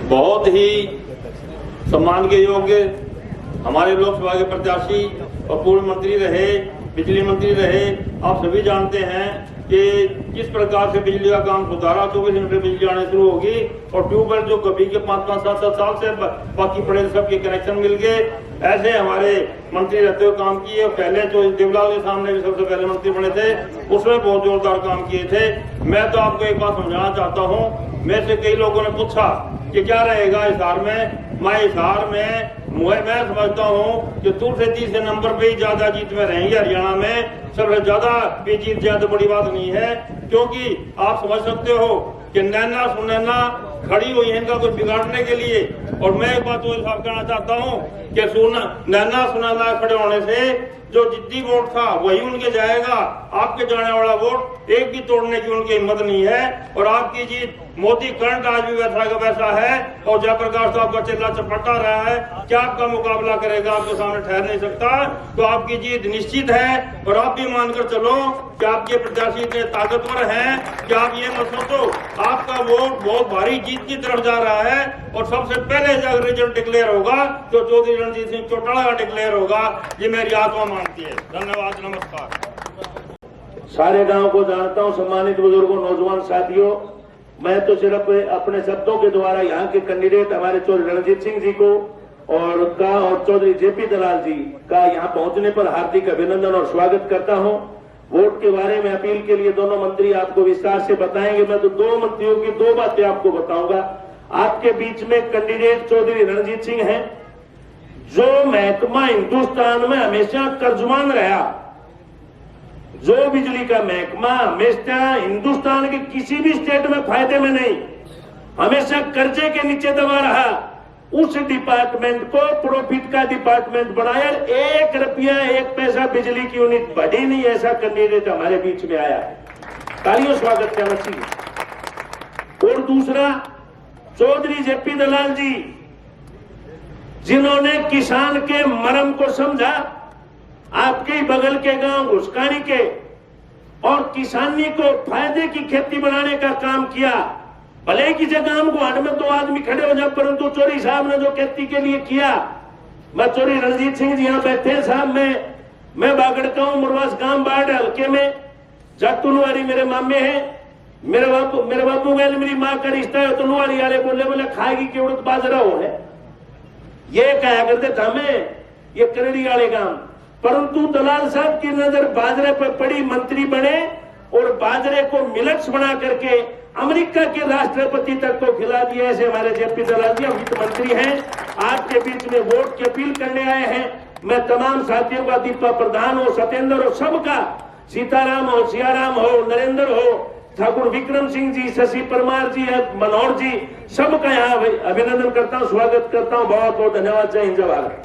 बहुत ही सम्मान के योग्य हमारे लोकसभा के प्रत्याशी और पूर्व मंत्री रहे, बिजली मंत्री रहे। आप सभी जानते हैं कि किस प्रकार से बिजली का काम सुधारा, 24 घंटे बिजली आने शुरू होगी और ट्यूबवेल जो कभी के 5-5, 7-7 साल से बाकी पड़े सबके कनेक्शन मिल गए। ऐसे हमारे मंत्री रहते हुए काम किए। पहले जो देवलाल के सामने भी सबसे पहले मंत्री बने थे, उसमें बहुत जोरदार काम किए थे। मैं तो आपको एक बात समझाना चाहता हूँ, मेरे से कई लोगों ने पूछा कि क्या रहेगा हिसार में। मैं हिसार में मैं समझता हूँ कि दूर से तीसरे नंबर पे ही ज्यादा जीत में रहेंगे। हरियाणा में सबसे ज्यादा भी जीत जाए तो बड़ी बात नहीं है, क्योंकि आप समझ सकते हो कि नैना सुनैना खड़ी हुई है इनका कुछ बिगाड़ने के लिए। और मैं एक बात तो साफ कहना चाहता हूँ कि नैना सुनैना खड़े होने से जो जिद्दी वोट था वही उनके जाएगा। आपके जाने वाला वोट एक भी तोड़ने की उनकी हिम्मत नहीं है। और आपकी जीत मोदी करंट आज भी वैसा का वैसा है और जयप्रकाश साहब का चिल्ला चपटा रहा है। क्या आपका मुकाबला करेगा? आपके सामने ठहर नहीं सकता। तो आपकी जीत निश्चित है। और आप भी मानकर चलो कि आपके प्रत्याशी इतने ताकतवर हैं कि आप ये मत सोचो आपका वोट बहुत भारी जीत की तरफ जा रहा है। और सबसे पहले जब रिजल्ट डिक्लेयर होगा तो चौधरी रणजीत सिंह चौटाला का डिक्लेयर होगा, ये मेरी आत्मा मानती है। धन्यवाद, नमस्कार। सारे गांव को जानता हूं, सम्मानित बुजुर्गों, नौजवान साथियों, मैं तो सिर्फ अपने शब्दों के द्वारा यहाँ के कैंडिडेट हमारे चौधरी रणजीत सिंह जी को और चौधरी जेपी दलाल जी का यहाँ पहुंचने पर हार्दिक अभिनंदन और स्वागत करता हूँ। वोट के बारे में अपील के लिए दोनों मंत्री आपको विस्तार से बताएंगे। मैं तो दो मंत्रियों की दो बातें आपको बताऊंगा। आपके बीच में कैंडिडेट चौधरी रणजीत सिंह हैं, जो महकमा हिंदुस्तान में हमेशा कर्जमान रहा। जो बिजली का महकमा हमेशा हिंदुस्तान के किसी भी स्टेट में फायदे में नहीं, हमेशा कर्जे के नीचे दबा रहा। उस डिपार्टमेंट को प्रॉफिट का डिपार्टमेंट बनाया। 1 रुपया 1 पैसा बिजली की यूनिट बढ़ी नहीं, ऐसा कैंडिडेट हमारे बीच में आया है। तालियों स्वागत करना चाहिए। और दूसरा, चौधरी जेपी दलाल जी, जिन्होंने किसान के मर्म को समझा, आपके बगल के गांव घुसकानी के और किसानी को फायदे की खेती बनाने का काम किया। भले की जगह हम गुवाहाटी में 2 आदमी खड़े हो जाए, परंतु चौधरी साहब ने जो खेती के लिए किया। मैं चौधरी रणजीत सिंह जी यहाँ बैठे साहब, मैं बागड़ का हूं, मुरवास गांव बाढ़ हल्के में जाटुनवारी मेरे मामे हैं। मेरे बापू गए, मेरी माँ का रिश्ता है। तुनवारी वाले बोले खाएगी की उड़द बाजरा हो है, ये कहा करते थे हमें, ये करड़ी वाले गांव। परंतु दलाल साहब की नजर बाजरे पर पड़ी, मंत्री बने और बाजरे को मिलेट्स बना करके अमेरिका के राष्ट्रपति तक को खिला दिया। ऐसे हमारे जेपी दलाल जी वित्त मंत्री हैं, आपके बीच में वोट की अपील करने आए हैं। मैं तमाम साथियों का, दीपा प्रधान हो, सत्येंद्र हो, सबका, सीताराम हो, सियाराम हो, नरेंद्र हो, ठाकुर विक्रम सिंह जी, शशि परमार जी, मनोहर जी, सबका यहाँ अभिनंदन करता हूँ, स्वागत करता हूँ। बहुत बहुत धन्यवाद। जय हिंद, जय भारत।